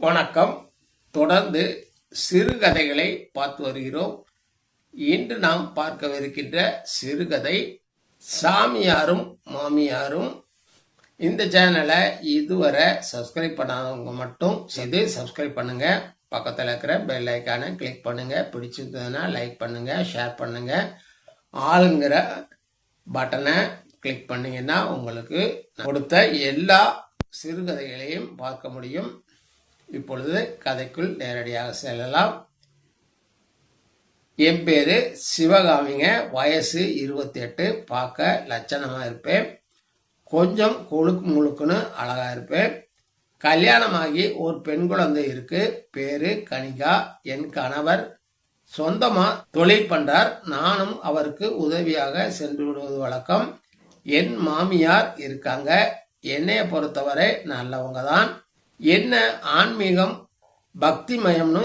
வணக்கம். தொடர்ந்து சிறுகதைகளை பார்த்து வருகிறோம். இன்று நாம் பார்க்கவிருக்கின்ற சிறுகதை சாமியாரும் மாமியாரும். இந்த சேனலை இதுவரை சப்ஸ்கிரைப் பண்ணாதவங்க மட்டும் செய்து சப்ஸ்கிரைப் பண்ணுங்க. பக்கத்தில் இருக்கிற பெல் ஐக்கானை கிளிக் பண்ணுங்க. பிடிச்சிருந்ததுன்னா லைக் பண்ணுங்க, ஷேர் பண்ணுங்க. ஆளுங்கிற பட்டனை கிளிக் பண்ணீங்கன்னா உங்களுக்கு கொடுத்த எல்லா சிறுகதைகளையும் பார்க்க முடியும். இப்பொழுது கதைக்குள் நேரடியாக செல்லலாம். என் பேரு சிவகாமிங்க. வயசு 28. பார்க்க லட்சணமா இருப்பேன். கொஞ்சம் கொழுக்கு முழுக்குன்னு அழகா இருப்பேன். கல்யாணமாகி ஒரு பெண் குழந்தை இருக்கு. பேரு கனிகா. என் கணவர் சொந்தமா தொழில் பண்றார். நானும் அவருக்கு உதவியாக சென்று விடுவது வழக்கம். என் மாமியார் இருக்காங்க. என்னைய பொறுத்தவரை நல்லவங்க தான். என்ன ஆன்மீகம் பக்திமயம்னு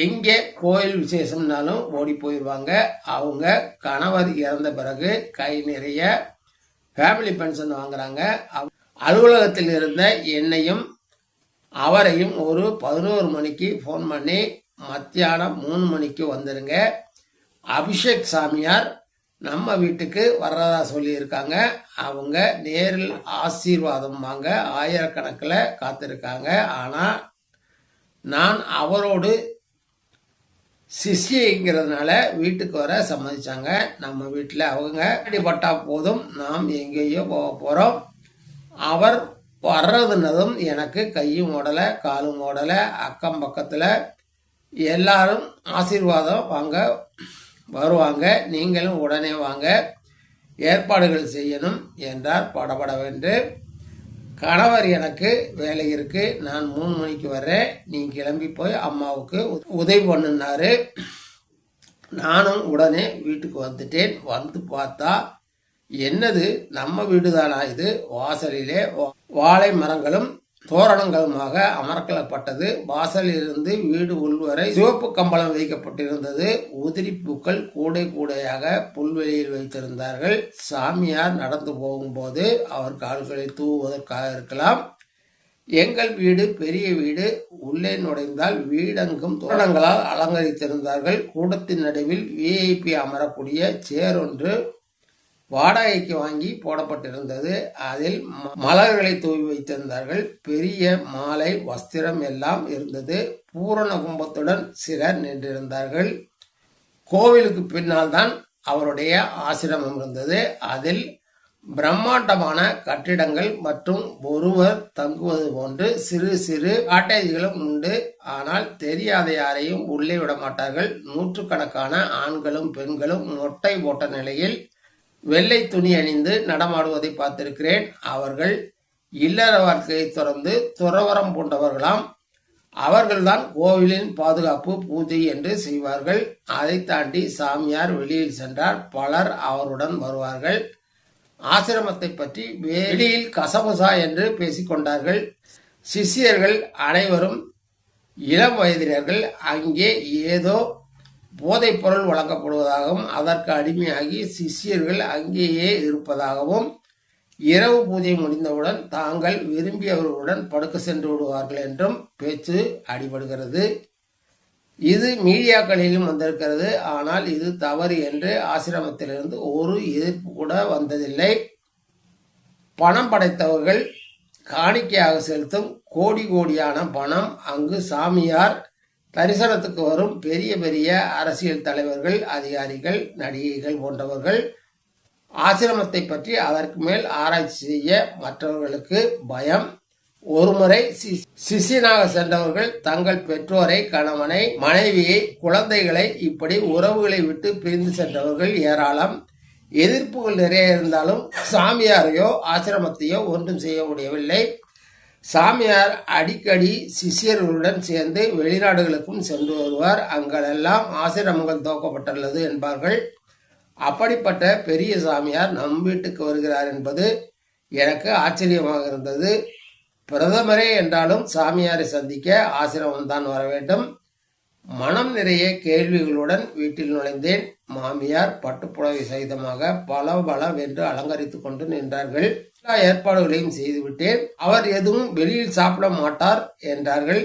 எங்கே கோயில் விசேஷம்னாலும் ஓடி போயிடுவாங்க. அவங்க கணவர் இறந்த பிறகு கை நிறைய ஃபேமிலி பென்ஷன் வாங்குறாங்க. அலுவலகத்தில் இருந்த என்னையும் அவரையும் ஒரு 11 மணிக்கு ஃபோன் பண்ணி மத்தியானம் 3 மணிக்கு வந்துருங்க, அபிஷேக் சாமியார் நம்ம வீட்டுக்கு வர்றதா சொல்லியிருக்காங்க. அவங்க நேரில் ஆசீர்வாதம் வாங்க ஆயிரக்கணக்கில் காத்திருக்காங்க. ஆனால் நான் அவரோடு சிஷியங்கிறதுனால வீட்டுக்கு வர சம்மதிச்சாங்க. நம்ம வீட்டில் அவங்க அடிபட்டா போதும், நாம் எங்கேயோ போக போகிறோம். அவர் வர்றதுனதும் எனக்கு கையும் ஓடலை காலும் ஓடலை. அக்கம் பக்கத்தில் எல்லாரும் ஆசீர்வாதம் வாங்க வருவாங்க, நீங்களும் உடனே வாங்க, ஏற்பாடுகள் செய்யணும் என்றார் படபடவென்று. கணவர் எனக்கு வேலை இருக்கு, நான் 3 மணிக்கு வர்றேன், நீ கிளம்பி போய் அம்மாவுக்கு உதவி பண்ணுனாரு. நானும் உடனே வீட்டுக்கு வந்துட்டேன். வந்து பார்த்தா என்னது நம்ம வீடுதானா இது? வாசலிலே வாழை மரங்களும் தோரணங்களுமாக அமர்க்கப்பட்டது. வாசலில் இருந்து வீடு உள்வரை சிவப்பு கம்பளம் வைக்கப்பட்டிருந்தது. உதிரி பூக்கள் கூடை கூடையாக புல்வெளியில் வைத்திருந்தார்கள். சாமியார் நடந்து போகும்போது அவர் கால்களை தூவுவதற்காக இருக்கலாம். எங்கள் வீடு பெரிய வீடு. உள்ளே நுழைந்தால் வீடெங்கும் தோரணங்களால் அலங்கரித்திருந்தார்கள். கூடத்தின் நடுவில் விஐபி அமரக்கூடிய சேர் ஒன்று வாடகைக்கு வாங்கி போடப்பட்டிருந்தது. அதில் மலர்களை தூவி வைத்திருந்தார்கள். பெரிய மாலை வஸ்திரம் எல்லாம் இருந்தது. பூரண கும்பத்துடன் சிலர் நின்றிருந்தார்கள். கோவிலுக்கு பின்னால் தான் அவருடைய ஆசிரமம் இருந்தது. அதில் பிரம்மாண்டமான கட்டிடங்கள் மற்றும் ஒருவர் தங்குவது போன்று சிறு சிறு காட்டேஜ்களும் உண்டு. ஆனால் தெரியாத யாரையும் உள்ளே விட மாட்டார்கள். நூற்றுக்கணக்கான ஆண்களும் பெண்களும் மொட்டை போட்ட நிலையில் வெள்ளை துணி அணிந்து நடமாடுவதை பார்த்திருக்கிறேன். அவர்கள் இல்லற வாழ்க்கையை தொடர்ந்து துறவரம் பூண்டவர்களாம். அவர்கள்தான் கோவிலின் பாதுகாப்பு பூஜை என்று செய்வார்கள். அதை தாண்டி சாமியார் வெளியில் சென்றால் பலர் அவருடன் வருவார்கள். ஆசிரமத்தை பற்றி வெளியில் கசமுசா என்று பேசிக்கொண்டார்கள். சிஷ்யர்கள் அனைவரும் இளம் வயதினர்கள். அங்கே ஏதோ போதைப் பொருள் வழங்கப்படுவதாகவும் அதற்கு அடிமையாகி சிஷ்யர்கள் அங்கேயே இருப்பதாகவும் இரவு பூஜை முடிந்தவுடன் தாங்கள் விரும்பியவர்களுடன் படுக்க சென்று விடுவார்கள் என்றும் பேச்சு அடிபடுகிறது. இது மீடியாக்களிலும் வந்திருக்கிறது. ஆனால் இது தவறு என்று ஆசிரமத்திலிருந்து ஒரு எதிர்ப்பு கூட வந்ததில்லை. பணம் படைத்தவர்கள் காணிக்கையாக செலுத்தும் கோடி கோடியான பணம் அங்கு சாமியார் தரிசனத்துக்கு வரும் பெரிய பெரிய அரசியல் தலைவர்கள், அதிகாரிகள், நடிகைகள் போன்றவர்கள் ஆசிரமத்தை பற்றி அதற்கு மேல் ஆராய்ச்சி செய்ய மற்றவர்களுக்கு பயம். ஒருமுறை சிஷியனாக சென்றவர்கள் தங்கள் பெற்றோரை, கணவனை, மனைவியை, குழந்தைகளை, இப்படி உறவுகளை விட்டு பிரிந்து சென்றவர்கள் ஏராளம். எதிர்ப்புகள் நிறைய இருந்தாலும் சாமியாரையோ ஆசிரமத்தையோ ஒன்றும் செய்ய முடியவில்லை. சாமியார் அடிக்கடி சிஷியர்களுடன் சேர்ந்து வெளிநாடுகளுக்கும் சென்று வருவார். அங்கெல்லாம் ஆசிரமங்கள் துவக்கப்பட்டுள்ளது என்பார்கள். அப்படிப்பட்ட பெரிய சாமியார் நம் வீட்டுக்கு வருகிறார் என்பது எனக்கு ஆச்சரியமாக இருந்தது. பிரதமரே என்றாலும் சாமியாரை சந்திக்க ஆசிரமம் தான் வர வேண்டும். மனம் நிறைய கேள்விகளுடன் வீட்டில் நுழைந்தேன். மாமியார் பட்டுப்புடவை சகிதமாக பலவென்று அலங்கரித்துக் கொண்டு நின்றார்கள். எல்லா ஏற்பாடுகளையும் செய்துவிட்டேன். அவர் எதுவும் வெளியில் சாப்பிட மாட்டார் என்றார்கள்.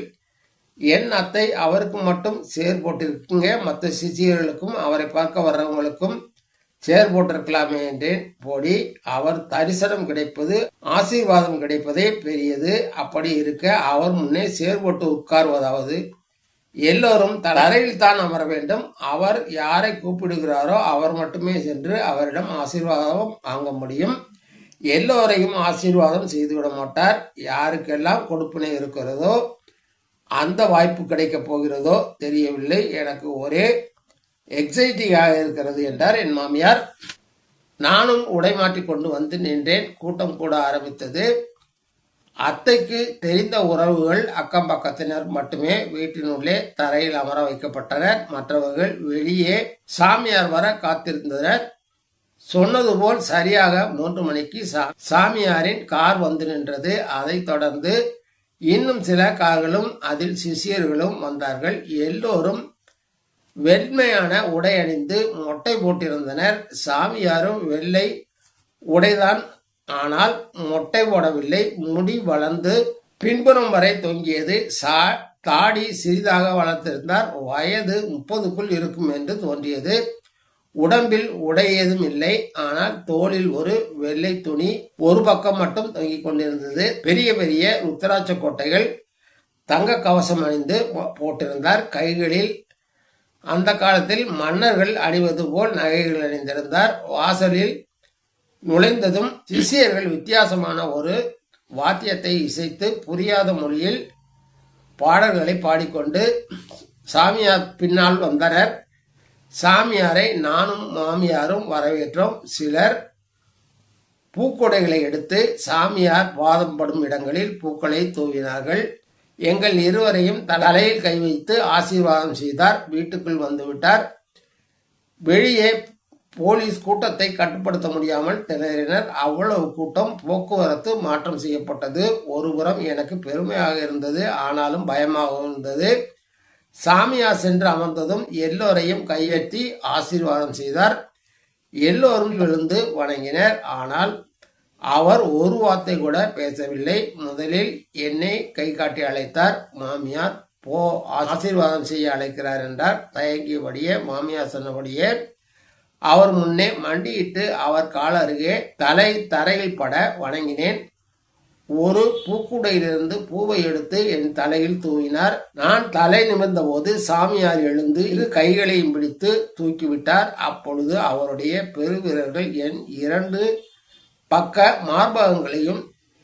என் அத்தை அவருக்கு மட்டும் சேர் போட்டிருக்குங்க, மற்ற சிஷியர்களுக்கும் அவரை பார்க்க வர்றவங்களுக்கும் சேர் போட்டிருக்கலாமே என்றேன். போடி, அவர் தரிசனம் கிடைப்பது ஆசீர்வாதம் கிடைப்பதே பெரியது. அப்படி இருக்க அவர் முன்னே சேர் போட்டு உட்கார்வதாவது? எல்லோரும் தரையில் தான் அமர வேண்டும். அவர் யாரை கூப்பிடுகிறாரோ அவர் மட்டுமே சென்று அவரிடம் ஆசீர்வாதம் வாங்க முடியும். எல்லோரையும் ஆசீர்வாதம் செய்துவிட மாட்டார். யாருக்கெல்லாம் கொடுப்பினை இருக்கிறதோ அந்த வாய்ப்பு கிடைக்க போகிறதோ தெரியவில்லை. எனக்கு ஒரே எக்ஸைட்டிங்காக இருக்கிறது என்றார் என் மாமியார். நானும் உடை மாற்றி கொண்டு வந்து நின்றேன். கூட்டம் கூட ஆரம்பித்தது. அத்தைக்கு தெரிந்த உறவுகள், அக்கம் பக்கத்தினர் மட்டுமே வீட்டினுள்ளே தரையில் அமர வைக்கப்பட்டனர். மற்றவர்கள் வெளியே சாமியார் வர காத்திருந்தனர். சொன்னது போல் சரியாக 3 மணிக்கு சாமியாரின் கார் வந்து நின்றது. அதைத் தொடர்ந்து இன்னும் சில கார்களும் அதில் சிஷியர்களும் வந்தார்கள். எல்லோரும் வெண்மையான உடை அணிந்து மொட்டை போட்டிருந்தனர். சாமியாரும் வெள்ளை உடைதான், ஆனால் மொட்டை போடவில்லை. முடி வளர்ந்து பின்புறம் வரை தொங்கியது. தாடி சிறிதாக வளர்த்திருந்தார். வயது 30க்குள் இருக்கும் என்று தோன்றியது. உடம்பில் உடை ஏதும் இல்லை, ஆனால் தோளில் ஒரு வெள்ளை துணி ஒரு பக்கம் மட்டும் தொங்கிக் கொண்டிருந்தது. பெரிய பெரிய ருத்ராட்ச கோட்டைகள், தங்க கவசம் அணிந்து போட்டிருந்தார். கைகளில் அந்த காலத்தில் மன்னர்கள் அணிவது போல் நகைகள் அணிந்திருந்தார். வாசலில் நுழைந்ததும் சிஷியர்கள் வித்தியாசமான ஒரு வாத்தியத்தை இசைத்து புரியாத மொழியில் பாடல்களை பாடிக்கொண்டு சாமியார் பின்னால் வந்தனர். சாமியாரை நானும் மாமியாரும் வரவேற்றோம். சிலர் பூக்கொடைகளை எடுத்து சாமியார் பாதம் படும் இடங்களில் பூக்களை தூவினார்கள். எங்கள் இருவரையும் தலையில் கை வைத்து ஆசீர்வாதம் செய்தார். வீட்டுக்குள் வந்துவிட்டார். வெளியே போலீஸ் கூட்டத்தை கட்டுப்படுத்த முடியாமல் திணறினர். அவ்வளவு கூட்டம். போக்குவரத்து மாற்றம் செய்யப்பட்டது. ஒருபுறம் எனக்கு பெருமையாக இருந்தது, ஆனாலும் பயமாகவும் இருந்தது. சாமியார் சென்று அமர்ந்ததும் எல்லோரையும் கையெட்டி ஆசீர்வாதம் செய்தார். எல்லோரும் விழுந்து வணங்கினர். ஆனால் அவர் ஒரு வார்த்தை கூட பேசவில்லை. முதலில் என்னை கை காட்டி அழைத்தார். மாமியார் போ, ஆசீர்வாதம் செய்ய அழைக்கிறார் என்றார். தயங்கியபடியே மாமியார் சொன்னபடியே அவர் முன்னே மண்டியிட்டு அவர் கால் அருகே தரையில் பட வணங்கினேன். ஒரு பூக்குடையிலிருந்து பூவை எடுத்து என் தலையில் தூவினார். நான் தலை நிமிர்ந்த போது சாமியார் எழுந்து இரு கைகளையும் பிடித்து தூக்கிவிட்டார். அப்பொழுது அவருடைய பெருவிரல்கள் என் 2 பக்க மார்பகங்களையும்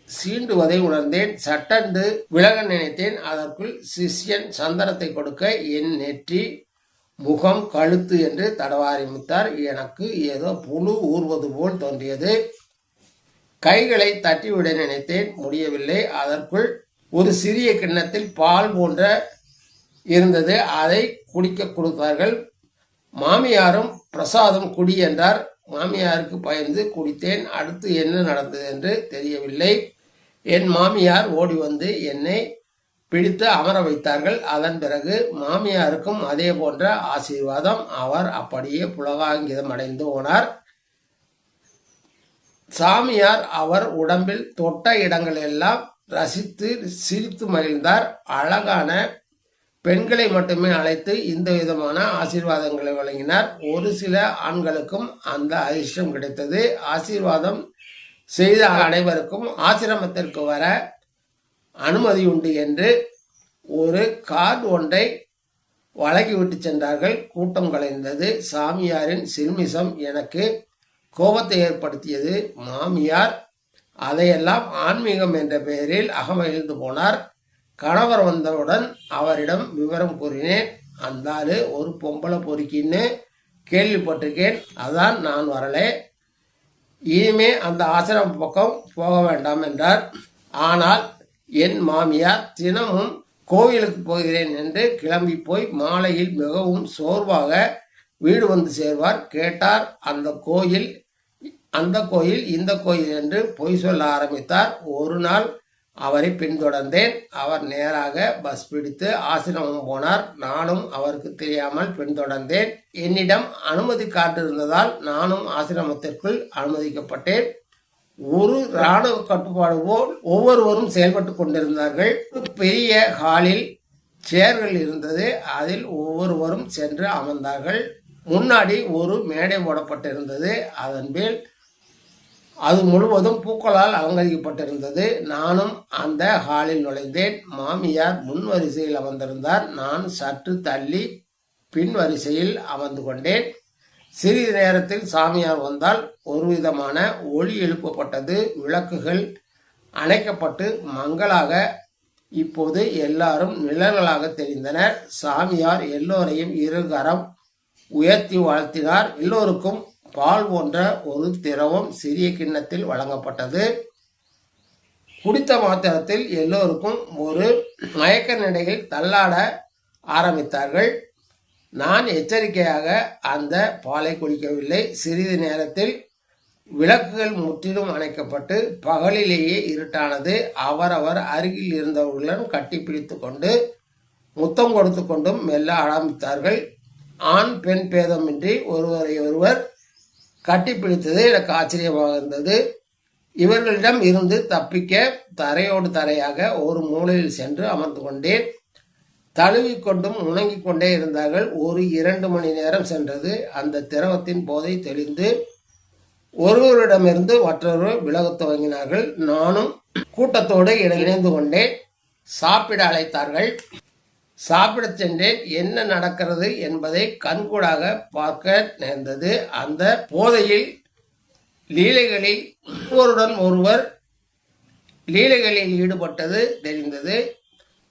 சீண்டுவதை உணர்ந்தேன். சட்டென்று விலக நினைத்தேன். அதற்குள் சிஷ்யன் சந்தனத்தை கொடுக்க என் நெற்றி, முகம், கழுத்து என்று தடவ ஆரம்பித்தார். எனக்கு ஏதோ புழு ஊறுவது போல் தோன்றியது. கைகளை தட்டிவிட நினைத்தேன், முடியவில்லை. அதற்குள் ஒரு சிறிய கிண்ணத்தில் பால் போன்ற இருந்தது. அதை குடிக்க கொடுத்தார்கள். மாமியாரும் பிரசாதம் குடி என்றார். மாமியாருக்கு பயந்து குடித்தேன். அடுத்து என்ன நடந்தது என்று தெரியவில்லை. என் மாமியார் ஓடி வந்து என்னை பிடித்து அமர வைத்தார்கள். அதன் பிறகு மாமியாருக்கும் அதே போன்ற ஆசீர்வாதம். அவர் அப்படியே புலகாங்கிதம் அடைந்து போனார். சாமியார் அவர் உடம்பில் தொட்ட இடங்கள் எல்லாம் ரசித்து சிரித்து மகிழ்ந்தார். அழகான பெண்களை மட்டுமே அழைத்து இந்த விதமான ஆசீர்வாதங்களை வழங்கினார். ஒரு சில ஆண்களுக்கும் அந்த அதிர்ஷ்டம் கிடைத்தது. ஆசீர்வாதம் செய்த அனைவருக்கும் ஆசிரமத்திற்கு வர அனுமதி உண்டு என்று ஒரு கார்டு ஒன்றை வழங்கிவிட்டு சென்றார்கள். கூட்டம் கலைந்தது. சாமியாரின் சில்மிசம் எனக்கு கோபத்தை ஏற்படுத்தியது. மாமியார் அதையெல்லாம் ஆன்மீகம் என்ற பெயரில் அகமகிழ்ந்து போனார். கணவர் வந்தவுடன் அவரிடம் விவரம் கூறினேன். அந்த ஆளு ஒரு பொம்பளை பொறுக்கின்னு கேள்விப்பட்டிருக்கேன், அதான் நான் வரலே. இனிமே அந்த ஆசிரம பக்கம் போக வேண்டாம் என்றார். ஆனால் என் மாமியார் தினமும் கோவிலுக்கு போகிறேன் என்று கிளம்பி போய் மாலையில் மிகவும் சோர்வாக வீடு வந்து சேர்வார். கேட்டார், அந்த கோயில் இந்த கோயில் என்று பொய் சொல்ல ஆரம்பித்தார். ஒரு நாள் அவரை பின்தொடர்ந்தேன். அவர் நேராக பஸ் பிடித்து ஆசிரமம் போனார். நானும் அவருக்கு தெரியாமல் பின்தொடர்ந்தேன். என்னிடம் அனுமதி கார்டு இருந்ததால் நானும் ஆசிரமத்திற்குள் அனுமதிக்கப்பட்டேன். ஒரு இராணுவ கட்டுப்பாடு போல் ஒவ்வொருவரும் செயல்பட்டு கொண்டிருந்தார்கள். பெரிய ஹாலில் சேர்கள் இருந்தது. அதில் ஒவ்வொருவரும் சென்று அமர்ந்தார்கள். முன்னாடி ஒரு மேடை போடப்பட்டிருந்தது. அதன் மேல் அது முழுவதும் பூக்களால் அலங்கரிக்கப்பட்டிருந்தது. நானும் அந்த ஹாலில் நுழைந்தேன். மாமியார் முன் வரிசையில் அமர்ந்திருந்தார். நான் சற்று தள்ளி பின் வரிசையில் அமர்ந்து கொண்டேன். சிறிது நேரத்தில் சாமியார் வந்தால் ஒரு விதமான ஒளி எழுப்பப்பட்டது. விளக்குகள் அணைக்கப்பட்டு மங்களாக இப்போது எல்லாரும் நிழல்களாக தெரிந்தனர். சாமியார் எல்லோரையும் இருகரம் உயர்த்தி வாழ்த்தினார். எல்லோருக்கும் பால் போன்ற ஒரு திரவம் சிறிய கிண்ணத்தில் வழங்கப்பட்டது. குடித்த மாத்திரத்தில் எல்லோருக்கும் ஒரு மயக்க நிலையில் தள்ளாட ஆரம்பித்தார்கள். நான் எச்சரிக்கையாக அந்த பாலை குடிக்கவில்லை. சிறிது நேரத்தில் விளக்குகள் முற்றிலும் அணைக்கப்பட்டு பகலிலேயே இருட்டானது. அவரவர் அருகில் இருந்தவர்களுடன் கட்டிப்பிடித்து கொண்டு முத்தம் கொடுத்து கொண்டும் மெல்ல ஆரம்பித்தார்கள். ஆண் பெண் பேதமின்றி ஒருவரை ஒருவர் கட்டிப்பிடித்தது எனக்கு ஆச்சரியமாக இருந்தது. இவர்களிடம் இருந்து தப்பிக்க தரையோடு தரையாக ஒரு மூலையில் சென்று அமர்ந்து கொண்டேன். தழுவிக்கொண்டும் முணங்கிக் கொண்டே இருந்தார்கள். ஒரு 2 மணி நேரம் சென்றது. அந்த திரவத்தின் போதை தெளிந்து ஒருவரிடமிருந்து மற்றொருவர் விலகத் துவங்கினார்கள். நானும் கூட்டத்தோடு இணைந்து கொண்டேன். சாப்பிட அழைத்தார்கள். சாப்பிடச் சென்றேன். என்ன நடக்கிறது என்பதை கண்கூடாக பார்க்க நேர்ந்தது. அந்த போதையில் லீலைகளில் ஒருவருடன் ஒருவர் லீலைகளில் ஈடுபட்டது தெரிந்தது.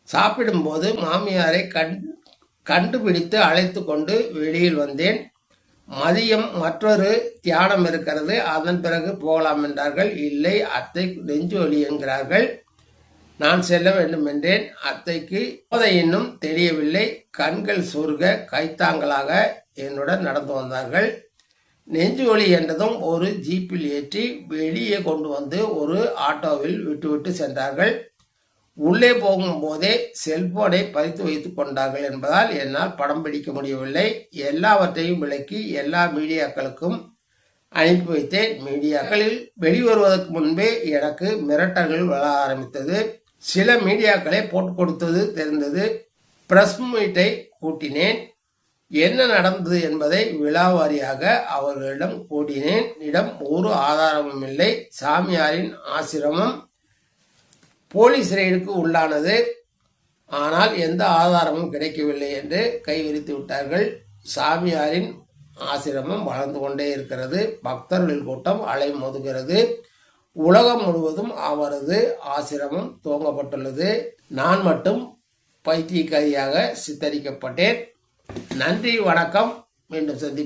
சாப்பிடும்போது மாமியாரை கண்டுபிடித்து அழைத்து கொண்டு வெளியில் வந்தேன். மதியம் மற்றொரு தியானம் இருக்கிறது, அதன் பிறகு போகலாம் என்றார்கள். இல்லை, அத்தை நெஞ்சு வலி என்கிறார்கள். நான் செல்ல வேண்டும் என்றேன். அத்தைக்கு போதை இன்னும் தெரியவில்லை. கண்கள் சொருக கைத்தாங்களாக என்னுடன் நடந்து வந்தார்கள். நெஞ்சு வலி என்றதும் ஒரு ஜீப்பில் ஏற்றி வெளியே கொண்டு வந்து ஒரு ஆட்டோவில் விட்டுவிட்டு சென்றார்கள். உள்ளே போகும்போதே செல்போனை பறித்து வைத்துக் கொண்டார்கள் என்பதால் என்னால் படம் பிடிக்க முடியவில்லை. எல்லாவற்றையும் விளக்கி எல்லா மீடியாக்களுக்கும் அனுப்பி வைத்தேன். மீடியாக்களில் வெளிவருவதற்கு முன்பே எனக்கு மிரட்டல்கள் வர ஆரம்பித்தது. சில மீடியாக்களை போட்டு கொடுத்தது தெரிந்தது. பிரஸ் மீட்டை கூட்டினேன். என்ன நடந்தது என்பதை விழாவாரியாக அவர்களிடம் கூட்டினேன். இடம் ஒரு ஆதாரமும் இல்லை. சாமியாரின் ஆசிரமம் போலீஸ் ரெய்டுக்கு உள்ளானது. ஆனால் எந்த ஆதாரமும் கிடைக்கவில்லை என்று கைவிரித்து விட்டார்கள். சாமியாரின் ஆசிரமம் வளர்ந்து கொண்டே இருக்கிறது. பக்தர்கள் கூட்டம் அலை மோதுகிறது. உலகம் முழுவதும் அவரது ஆசிரமம் துவங்கப்பட்டுள்ளது. நான் மட்டும் பைத்தியக்காரியாக சித்தரிக்கப்பட்டேன். நன்றி, வணக்கம். மீண்டும் சந்திப்போம்.